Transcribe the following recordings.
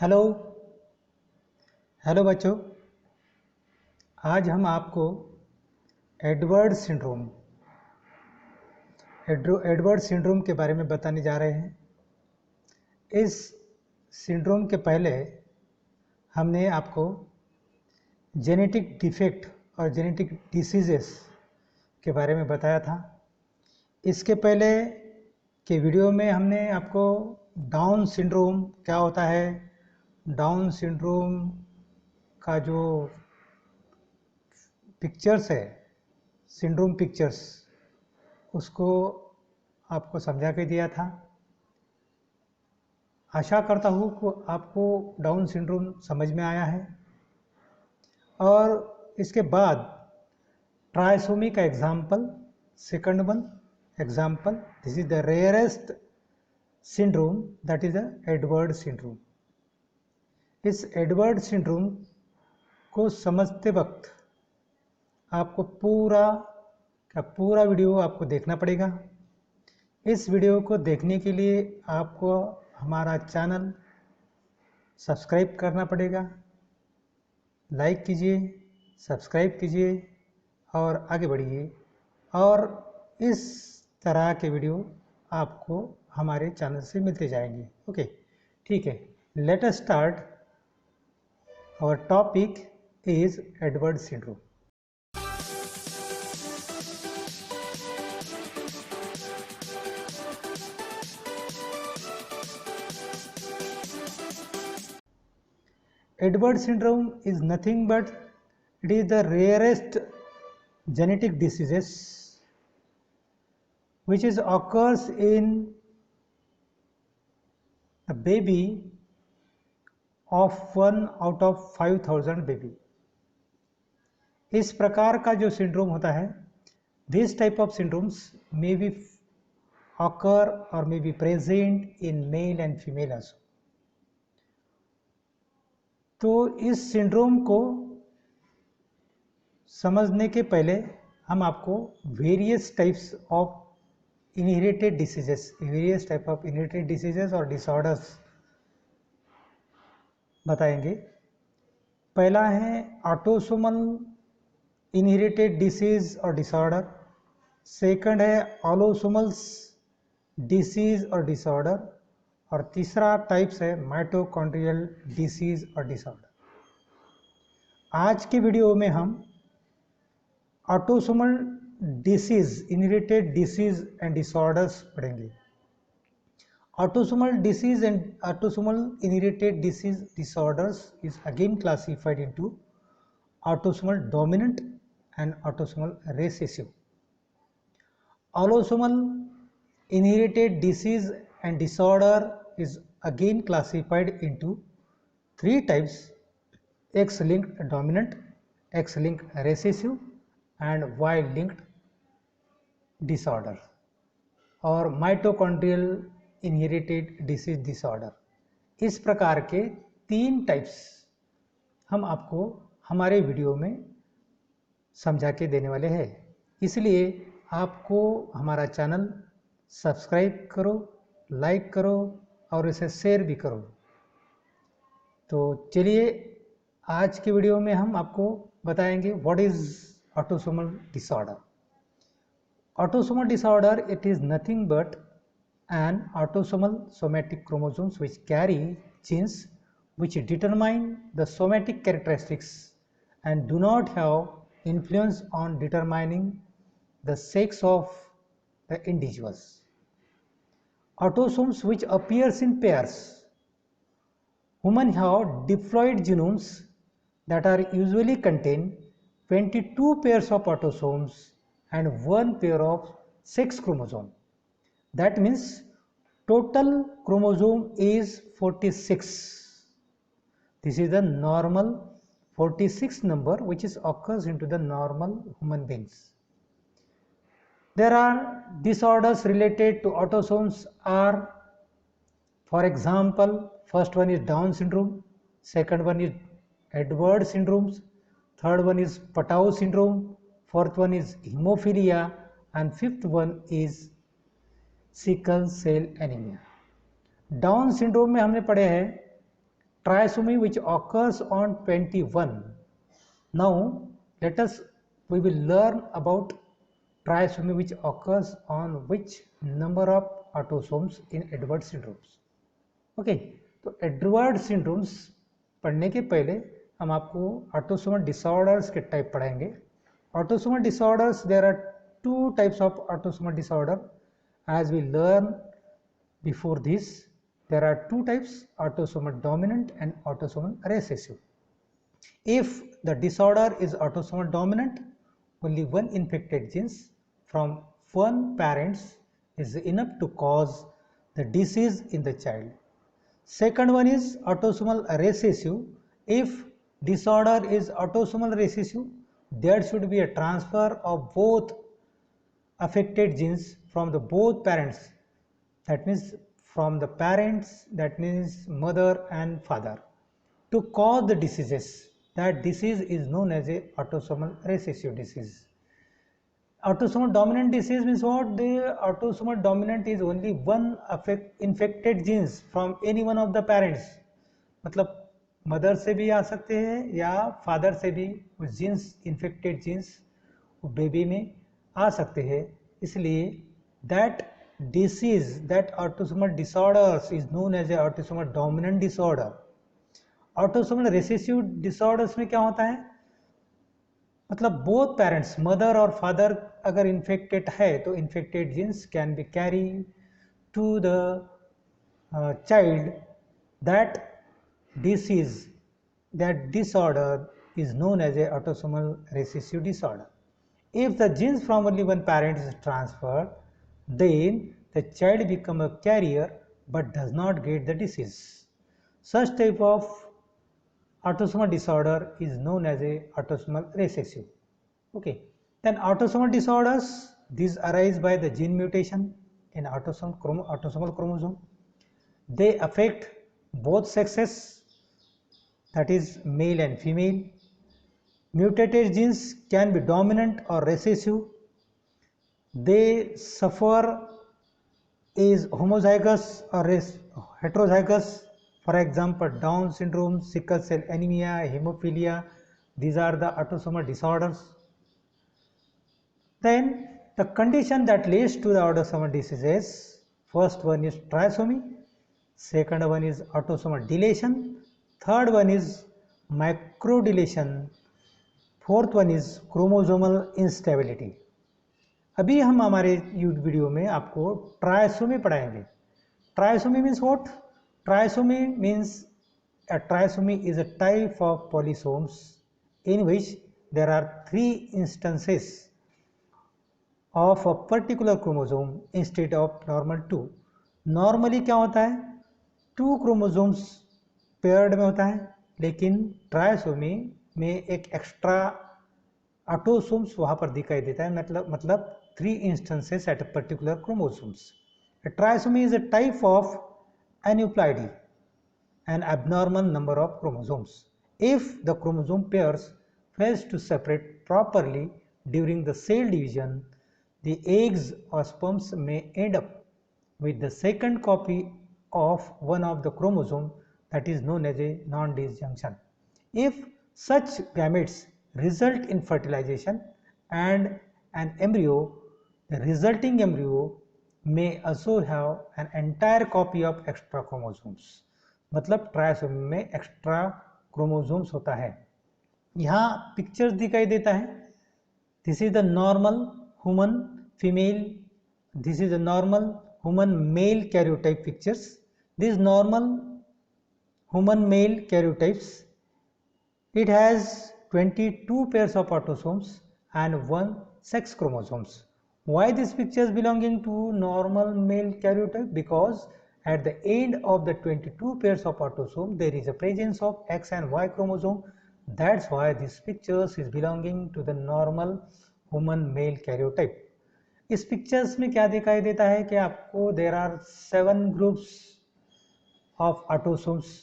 Hello hello बच्चों। आज हम आपको एडवर्ड सिंड्रोम एडवर्ड सिंड्रोम के बारे में बताने जा रहे हैं। इस सिंड्रोम के पहले हमने आपको जेनेटिक डिफेक्ट और जेनेटिक डिसीजेस के बारे में बताया था। इसके पहले के वीडियो में हमने आपको डाउन सिंड्रोम क्या होता है, डाउन सिंड्रोम का जो पिक्चर्स है, सिंड्रोम पिक्चर्स, उसको आपको समझा के दिया था। आशा करता हूँ कि आपको डाउन सिंड्रोम समझ में आया है। और इसके बाद ट्राइसोमी का example, second one example, this is the rarest syndrome, that is the Edward syndrome. इस एडवर्ड सिंड्रोम को समझते वक्त आपको पूरा वीडियो आपको देखना पड़ेगा। इस वीडियो को देखने के लिए आपको हमारा चैनल सब्सक्राइब करना पड़ेगा। लाइक कीजिए, सब्सक्राइब कीजिए और आगे बढ़िए। और इस तरह के वीडियो आपको हमारे चैनल से मिलते जाएंगे। ओके, ठीक है। Let us start. Our topic is Edward syndrome. Edward syndrome is nothing but it is the rarest genetic diseases which is occurs in a baby of 1 out of 5000 baby। इस प्रकार का जो syndrome होता है, this type of syndromes may be occur or may be present in male and female also। तो इस syndrome को समझने के पहले हम आपको various types of inherited diseases और डिसऑर्डर्स बताएंगे। पहला है ऑटोसोमल इनहेरिटेड डिसीज और डिसऑर्डर, सेकंड है ऑलोसोमल डिसीज और डिसऑर्डर, और तीसरा टाइप्स है माइटोकॉन्ड्रियल डिसीज और डिसऑर्डर। आज के वीडियो में हम autosomal disease, inherited disease and disorders पढ़ेंगे। Autosomal disease and autosomal inherited disease disorders is again classified into autosomal dominant and autosomal recessive। Autosomal inherited disease and disorder is again classified into three types: X-linked dominant, X-linked recessive and Y-linked disorder और mitochondrial inherited disease disorder. इस प्रकार के तीन types हम आपको हमारे video में समझा के देने वाले हैं। इसलिए आपको हमारा चैनल सब्सक्राइब करो, लाइक करो और इसे शेयर भी करो। तो चलिए, आज के वीडियो में हम आपको बताएंगे what is autosomal disorder. Autosomal disorder, it is nothing but an autosomal somatic chromosomes which carry genes which determine the somatic characteristics and do not have influence on determining the sex of the individuals. Autosomes which appears in pairs. Women have diploid genomes that are usually contain 22 pairs of autosomes and 1 pair of sex chromosome. That means total chromosome is 46. This is the normal 46 number which is occurs into the normal human beings. There are disorders related to autosomes are, for example, first one is Down syndrome, second one is Edward syndromes, third one is Patau syndrome, fourth one is hemophilia and fifth one is sickle cell anaemia. Down syndrome में हमने पढ़े हैं trisomy which occurs on 21. Now we will learn about trisomy which occurs on which number of autosomes in Edwards syndromes. Okay, तो Edward syndromes पढ़ने के पहले हम आपको ऑटोसोमल डिसऑर्डर्स के टाइप पढ़ाएंगे. Autosomal disorders, there are two types of autosomal disorder. As we learn before this, there are two types, autosomal dominant and autosomal recessive. If the disorder is autosomal dominant, only one infected genes from one parent is enough to cause the disease in the child. Second one is autosomal recessive. If disorder is autosomal recessive, there should be a transfer of both affected genes from the both parents. That means from the parents, that means mother and father, to cause the diseases. That disease is known as a autosomal recessive disease. Autosomal dominant disease means what? The autosomal dominant is only one infected genes from any one of the parents. मतलब mother से भी आ सकते हैं या father से भी वो jeans, infected jeans baby में आ सकते हैं. इसलिए that disease, that autosomal disorders is known as a autosomal dominant disorder. Autosomal recessive disorders में क्या होता है? मतलब बोथ पेरेंट्स, मदर और फादर अगर इन्फेक्टेड है तो infected genes can be carry to the child. That disease, that disorder is known as a autosomal recessive disorder. If the genes from only one parent is transferred, then the child become a carrier but does not get the disease. Such type of autosomal disorder is known as a autosomal recessive. Okay, then autosomal disorders, these arise by the gene mutation in autosomal chromosome. They affect both sexes, that is male and female. Mutated genes can be dominant or recessive. They suffer is homozygous or heterozygous. For example, Down syndrome, sickle cell anemia, hemophilia, these are the autosomal disorders. Then the condition that leads to the autosomal diseases, first one is trisomy, second one is autosomal deletion, third one is microdeletion, fourth one is chromosomal instability. अभी हम हमारे video में आपको trisomy पढ़ाएंगे. Trisomy means what? Trisomy means a trisomy is a type of polysomes in which there are 3 instances of a particular chromosome instead of normal 2. Normally क्या होता है? 2 chromosomes paired में होता है, लेकिन ट्रायसोमी में एक एक्स्ट्रा ऑटोसोम्स वहाँ पर दिखाई देता है. मतलब 3 instances at a particular chromosomes. A trisomy is a type of aneuploidy, an abnormal number of chromosomes. If the chromosome pairs fails to separate properly during the cell division, the eggs or sperms may end up with the second copy of one of the chromosome, that is known as a non-disjunction. If such gametes result in fertilization and an embryo, the resulting embryo may also have an entire copy of extra chromosomes. मतलब ट्रायसोमी में extra chromosomes होता है. यहाँ pictures दिखाई देता है. This is the normal human female, this is the normal human male karyotype pictures. This normal human male karyotypes, it has 22 pairs of autosomes and 1 sex chromosomes. Why this picture is belonging to normal male karyotype? Because at the end of the 22 pairs of autosome there is a presence of X and Y chromosome. That's why this pictures is belonging to the normal human male karyotype. इस pictures में क्या दिखाई देता है कि आपको there are 7 groups of autosomes.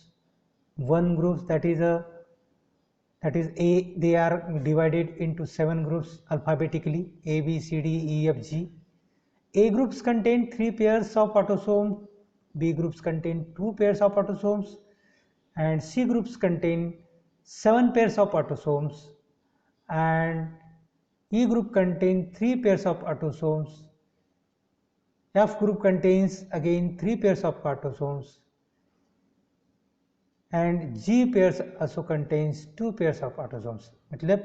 One group that is A, they are divided into 7 groups alphabetically, A, B, C, D, E, F, G. A groups contain 3 pairs of autosomes, B groups contain 2 pairs of autosomes, and C groups contain 7 pairs of autosomes, and E group contains 3 pairs of autosomes. F group contains again 3 pairs of autosomes, and G pairs also contains 2 pairs of autosomes. मतलब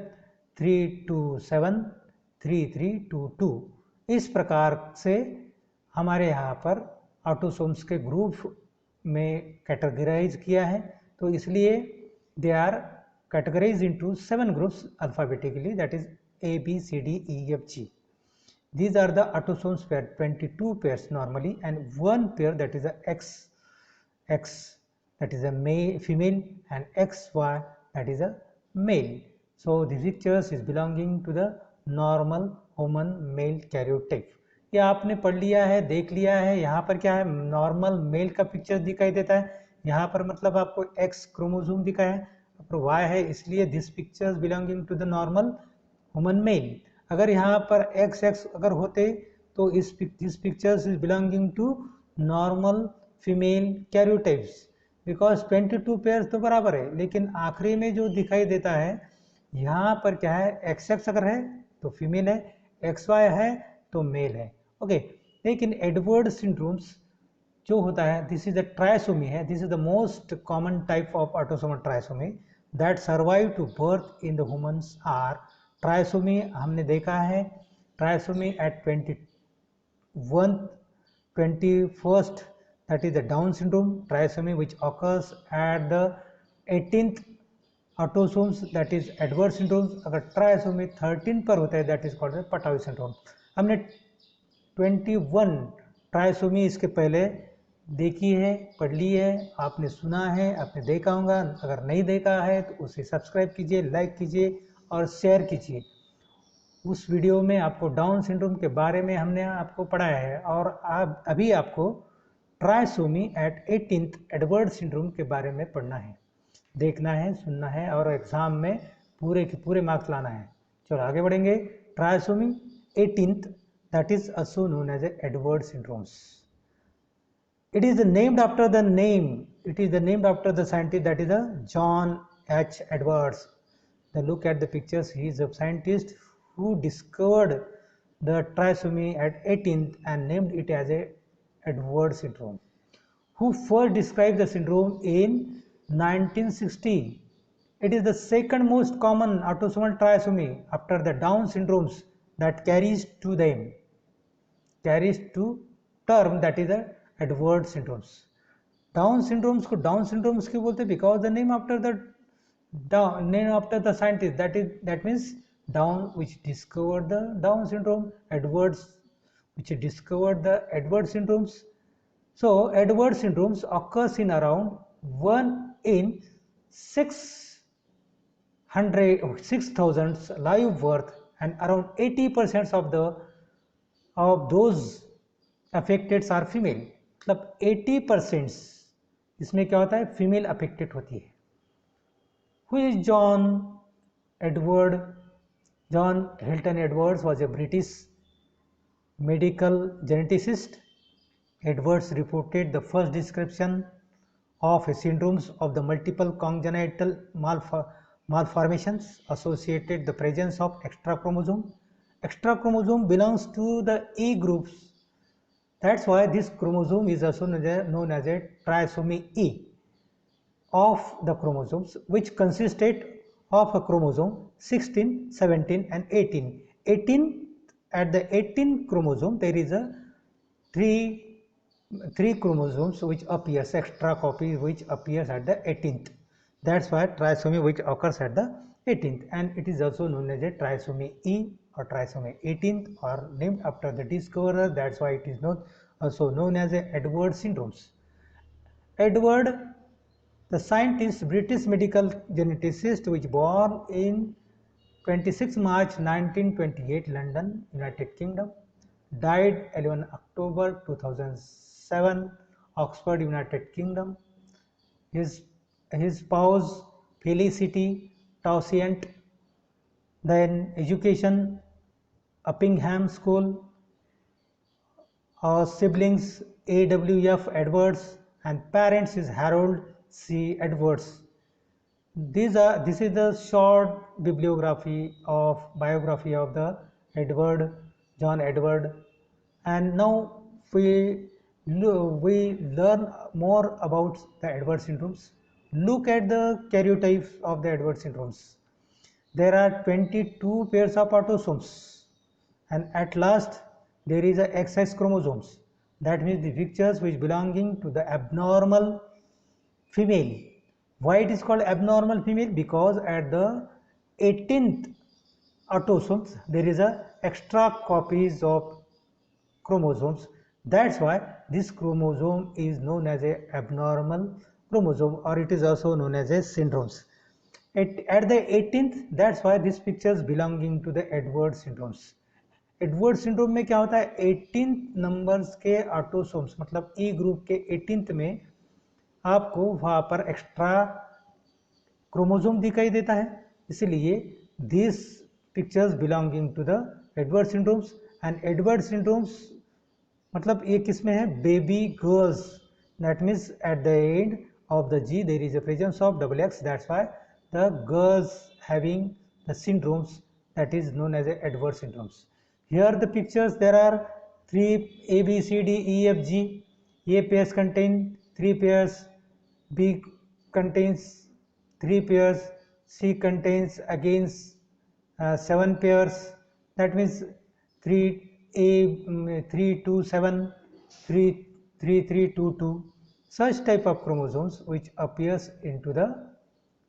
3 to 7, 3 3 to 2. इस प्रकार से हमारे यहाँ पर autosomes के group में categorise किया है, तो इसलिए they are categorise into 7 groups alphabetically, that is A B C D E F G. These are the autosomes pair, 22 pairs normally, and one pair that is a X that is a male, female, and XY that is a male. So the pictures is belonging to the normal human male karyotype. ये आपने पढ़ लिया है, देख लिया है. यहाँ पर क्या है, नॉर्मल मेल का पिक्चर दिखाई देता है. यहाँ पर मतलब आपको X क्रोमोसोम दिखा है, पर Y है, इसलिए this pictures belonging to the normal human male. अगर यहाँ पर XX अगर होते तो this pictures is belonging to normal female karyotypes, because 22 pairs तो बराबर है, लेकिन आखिरी में जो दिखाई देता है यहाँ पर क्या है, XX अगर है तो फीमेल है, XY है तो मेल है. ओके, लेकिन एडवर्ड सिंड्रोम्स जो होता है, दिस इज द ट्रायसोमी है, this is the most common type of autosomal trisomy that survive to birth in the humans are trisomy. हमने देखा है trisomy at 21st, that is the Down syndrome trisomy, which occurs at the 18th autosomes, that is Edwards syndrome. अगर trisomy 13 पर होता है, that is called the Patau syndrome. हमने 21 trisomy इसके पहले देखी है, पढ़ ली है, आपने सुना है, आपने देखा होगा. अगर नहीं देखा है तो उसे सब्सक्राइब कीजिए, लाइक कीजिए और शेयर कीजिए. उस वीडियो में आपको डाउन सिंड्रोम के बारे में हमने आपको पढ़ाया है, और अभी आपको trisomy eight 18th Edward syndrome के बारे में पढ़ना है, देखना है, सुनना है, और एग्जाम में पूरे के पूरे मार्क्स लाना है. चलो आगे बढ़ेंगे. Trisomy 18th, that is also known as Edward syndromes. It is named after the scientist, that is John H. Edwards. The look at the pictures, he is a scientist who discovered the trisomy at 18th and named it as a Edward syndrome, who first described the syndrome in 1960. It is the second most common autosomal trisomy after the Down syndromes that carries to term, that is the Edward syndromes. Down syndromes को Down syndromes क्यों बोलते हैं? Because the name after the scientist, that means Down, which discovered the Down syndrome, Edwards, which discovered the Edward syndromes. So Edward syndromes occurs in around 1 in 6,000 live birth, and around 80% of those affected are female. मतलब 80% इसमें क्या होता है, female affected होती है. Who is John Edward? John Hilton Edwards was a British medical geneticist. Edwards reported the first description of syndromes of the multiple congenital malformations associated the presence of extra chromosome. Extra chromosome belongs to the E groups. That's why this chromosome is also known as a trisomy E of the chromosomes, which consisted of a chromosome 16, 17 and 18. At the 18th chromosome there is a three chromosomes which appears, extra copy which appears at the 18th. That's why trisomy which occurs at the 18th, and it is also known as a trisomy E or trisomy 18th, or named after the discoverer. That's why it is also known as a Edward syndromes. Edward, the scientist, British medical geneticist, which born in 26 March 1928, London, United Kingdom, died 11 October 2007, Oxford, United Kingdom. His spouse Felicity Townsend, then education Uppingham School, siblings A.W.F. Edwards, and parents is Harold C. Edwards. This is the short bibliography of biography of the John Edward, and now we learn more about the Edward syndromes. Look at the karyotypes of the Edward syndromes. There are 22 pairs of autosomes, and at last there is a XX chromosomes. That means the pictures which belonging to the abnormal female. Why it is called abnormal female? Because at the 18th autosomes there is a extra copies of chromosomes. That's why this chromosome is known as a abnormal chromosome, or it is also known as a syndromes. At the 18th, that's why these pictures belonging to the Edward syndromes. Edward syndrome में क्या होता है, 18th numbers के autosomes मतलब ई group के 18th में आपको वहां पर एक्स्ट्रा क्रोमोसोम दिखाई देता है, इसलिए this pictures belonging to the Edward syndromes. And Edward syndromes मतलब ये किसमें है, baby girls. That means at the end of the G there is a presence of double X. That's why the girls having the syndromes, that is known as a Edward syndromes. Here the pictures, there are 3 A, B, C, D, E, F, G. A pairs contain 3 pairs, B contains 3 pairs, C contains again 7 pairs. That means 3 A 3 2 7 3 3 3 2 2. Such type of chromosomes which appears into the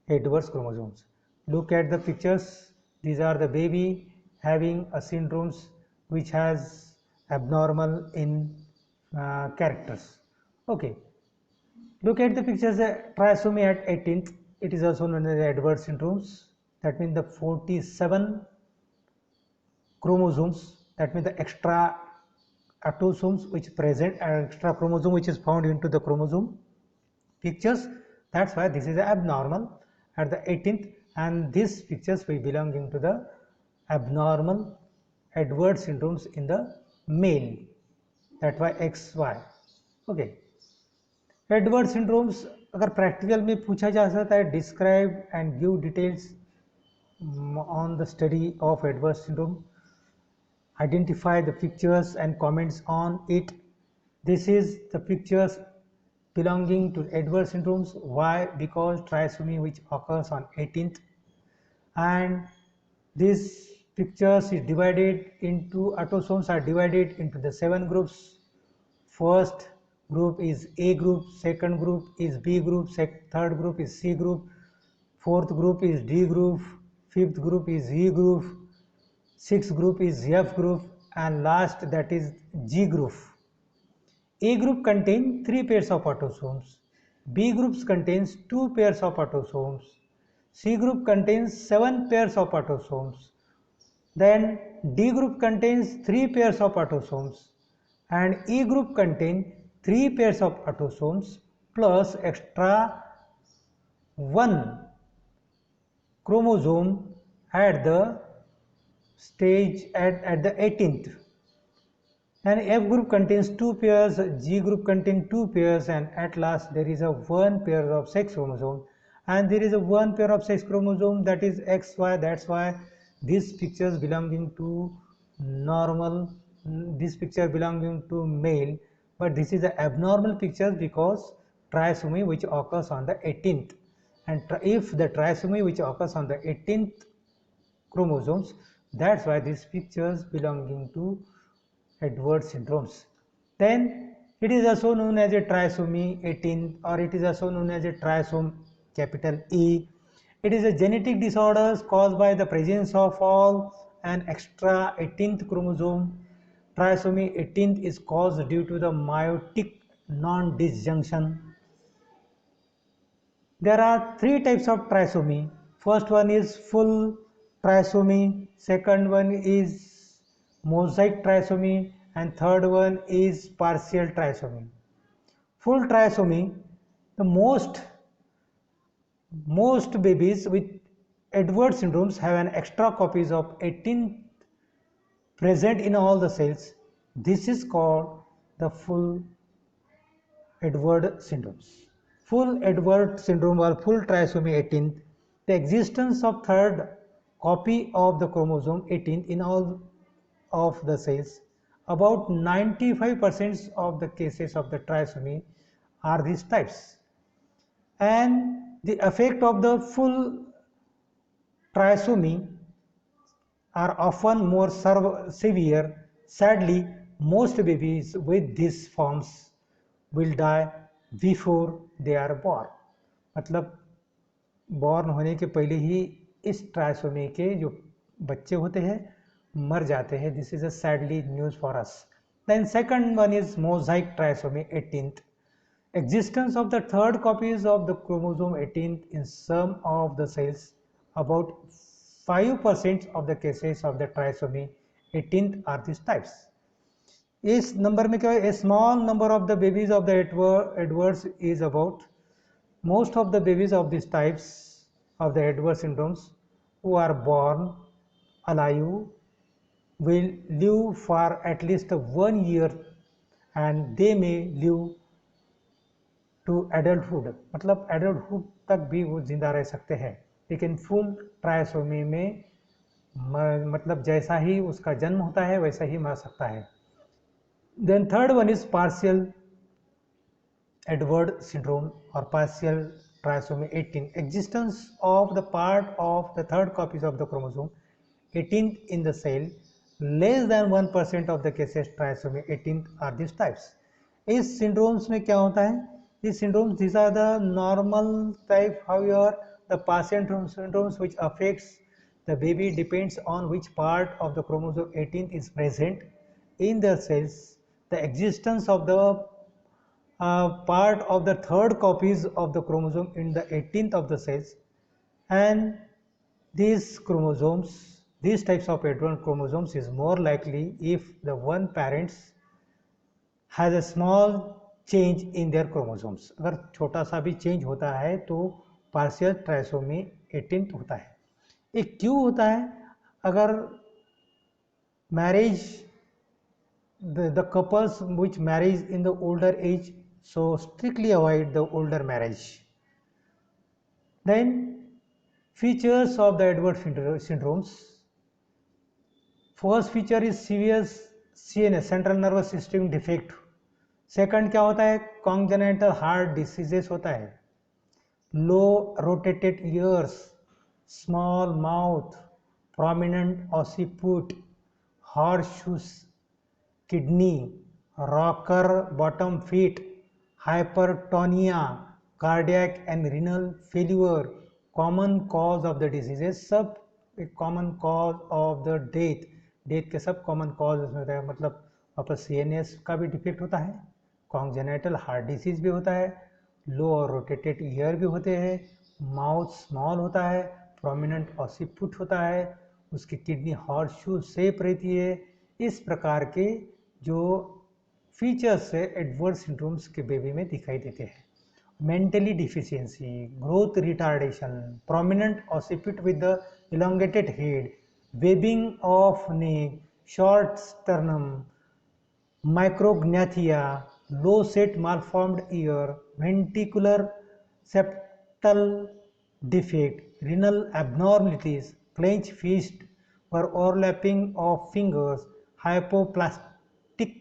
Edwards chromosomes. Look at the pictures. These are the baby having a syndromes which has abnormal in characters. Okay. Look at the pictures. Trisomy at 18th. It is also known as Edwards syndromes. That means the 47 chromosomes. That means the extra autosomes which present an extra chromosome which is found into the chromosome pictures. That's why this is abnormal at the 18th, and these pictures will belonging to the abnormal Edward syndromes in the male. That's why XY. Okay. Edward syndromes अगर practical में पूछा जा सकता है, describe and give details on the study of Edward syndrome. Identify the pictures and comments on it. This is the pictures belonging to Edward syndromes. Why? Because trisomy which occurs on 18th, and these pictures is divided into autosomes are divided into the 7 groups. First group is A group, second group is B group, third group is C group, fourth group is D group, fifth group is E group, sixth group is F group, and last that is G group. A group contains 3 pairs of autosomes, B group contains 2 pairs of autosomes, C group contains 7 pairs of autosomes, then D group contains 3 pairs of autosomes, and E group contains 3 pairs of autosomes plus extra 1 chromosome at the stage at the 18th, and F group contains 2 pairs, G group contains 2 pairs, and at last there is a 1 pair of sex chromosome, and there is a 1 pair of sex chromosome, that is XY. That's why these pictures belonging to normal, this picture belonging to male, but this is the abnormal pictures because trisomy which occurs on the 18th, and if the trisomy which occurs on the 18th chromosomes, that's why these pictures belonging to Edward syndromes. Then it is also known as a trisomy 18, or it is also known as a trisomy capital E. It is a genetic disorders caused by the presence of all an extra 18th chromosome. Trisomy 18th is caused due to the meiotic non-disjunction. There are 3 types of trisomy. First one is full trisomy, second one is mosaic trisomy, and third one is partial trisomy. Full trisomy, the most babies with Edward syndromes have an extra copies of 18 present in all the cells. This is called the full Edward syndromes. full Edward syndrome or full trisomy 18, the existence of third copy of the chromosome 18 in all of the cells. About 95% of the cases of the trisomy are these types. And the effect of the full trisomy are often more severe. Sadly, most babies with these forms will die before they are born. मतलब born होने के पहले ही इस trisomy के जो बच्चे होते हैं मर जाते हैं. This is a sadly news for us. Then second one is mosaic trisomy 18th. Existence of the third copies of the chromosome 18th in some of the cells. About 5% of the cases of the trisomy 18th are these types. इस number में क्या है? A small number of the babies of the Edwards is about. Most of the babies of these types of the Edwards syndromes who are born alive will live for at least 1 year and they may live to adulthood. मतलब adulthood तक भी वो जिंदा रह सकते हैं. लेकिन full trisomy में मतलब जैसा ही उसका जन्म होता है वैसा ही मर सकता है. Then third one is partial Edward syndrome or partial trisomy 18. Existence of the part of the third copies of the chromosome 18th in the cell. Less than 1% of the cases trisomy 18th are these types. इस syndromes में क्या होता है? These syndromes, these are the normal type. However, the partial syndromes which affects the baby depends on which part of the chromosome 18th is present in the cells. The existence of the part of the third copies of the chromosome in the 18th of the cells, and these chromosomes, these types of Edward chromosomes is more likely if the one parents has a small change in their chromosomes. अगर छोटा सा भी change होता है तो partial trisomy 18th होता है. ये क्यों होता है? अगर marriage the couples which marries in the older age, so strictly avoid the older marriage. Then features of the Edward syndromes. First feature is severe CNS central nervous system defect. Second क्या होता है? congenital heart diseases होता है. Low rotated ears, small mouth, prominent occiput, horseshoes kidney, rocker bottom feet, hypertonia, cardiac and renal failure. Common cause of the diseases, सब एक common cause of the death के सब common cause उसमें होता है. मतलब वापस CNS का भी डिफेक्ट होता है, congenital heart disease भी होता है, लो और रोटेटेड ईयर भी होते हैं, माउथ स्मॉल होता है, प्रोमिनेंट ऑसिपुट होता है, उसकी किडनी हॉर्सशू शेप रहती है. इस प्रकार के जो फीचर्स है एडवर्ड सिंड्रोम्स के बेबी में दिखाई देते हैं. Mentally deficiency, growth retardation, prominent occiput with the elongated head, webbing of neck, short sternum, micrognathia, low set malformed ear, ventricular septal defect, renal abnormalities, clenched fist or overlapping of fingers, hypoplastic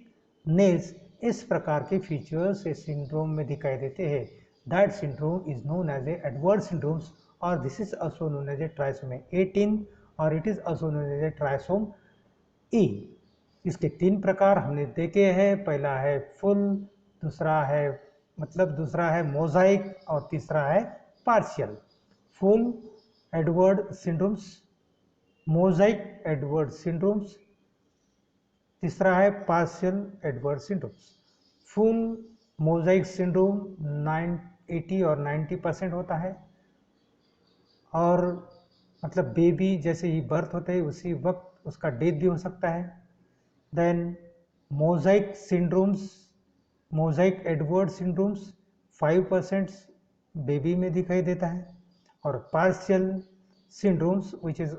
nails. इस प्रकार के features इस syndrome में दिखाई देते हैं. That syndrome is known as a Edward syndromes और this is also known as a trisomy 18 और it is also known as a trisomy E. इसके 3 प्रकार हमने देखे हैं. पहला है फुल, दूसरा है मोजाइक और तीसरा है partial. Full Edward syndromes, mosaic Edward syndromes, तीसरा है partial Edward syndromes. Full Mosaic syndrome 80 और 90% होता है और मतलब बेबी जैसे ही बर्थ होते है उसी वक्त उसका डेथ भी हो सकता है. Then mosaic syndromes, mosaic Edward syndromes 5% baby में दिखाई देता है और partial syndromes which is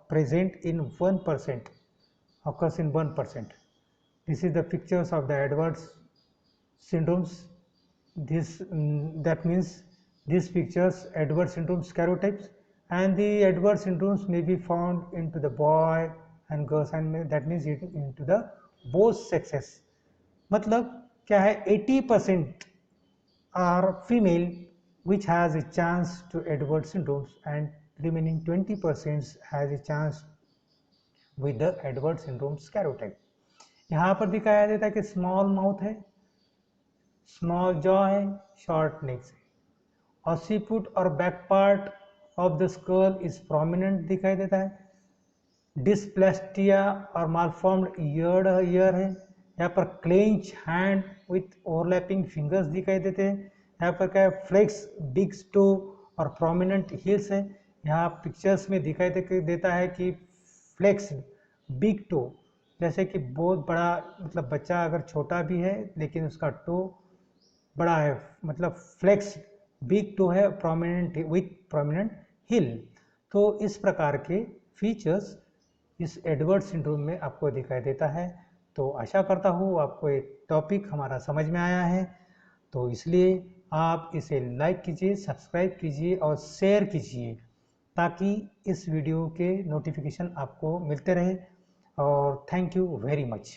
present in 1%, occurs in 1%. This is the pictures of the Edwards syndromes. that means these pictures Edwards syndrome stereotypes, and the Edwards syndromes may be found into the boy and girls, and that means into the both sexes. मतलब क्या है, 80% are female which has a chance to Edwards syndromes, and remaining 20% has a chance with the Edwards syndrome stereotype. यहाँ पर दिखाया देता है कि small mouth है, स्मॉल जॉ है, शॉर्ट नेक्स है, ऑसिपुट और back part of the skull is prominent दिखाई देता है, डिस्प्लेस्टिया और मालफॉर्म्ड ईयर है, यहाँ पर clench hand with overlapping fingers दिखाई देते हैं, यहाँ पर क्या है, फ्लेक्स बिग टो और प्रोमिनेंट हील्स है। यहाँ पिक्चर्स में दिखाई देता है कि फ्लेक्स बिग टो, जैसे कि बहुत बड़ा, मतलब बच्चा अगर छोटा भी है लेकिन उसका टो बड़ा है, मतलब फ्लेक्स बिग टो है, प्रोमिनेंट विथ प्रोमिनेंट हिल। तो इस प्रकार के फीचर्स इस एडवर्ड सिंड्रोम में आपको दिखाई देता है। तो आशा करता हूँ आपको एक टॉपिक हमारा समझ में आया है, तो इसलिए आप इसे लाइक कीजिए, सब्सक्राइब कीजिए और शेयर कीजिए ताकि इस वीडियो के नोटिफिकेशन आपको मिलते रहे। और थैंक यू वेरी मच।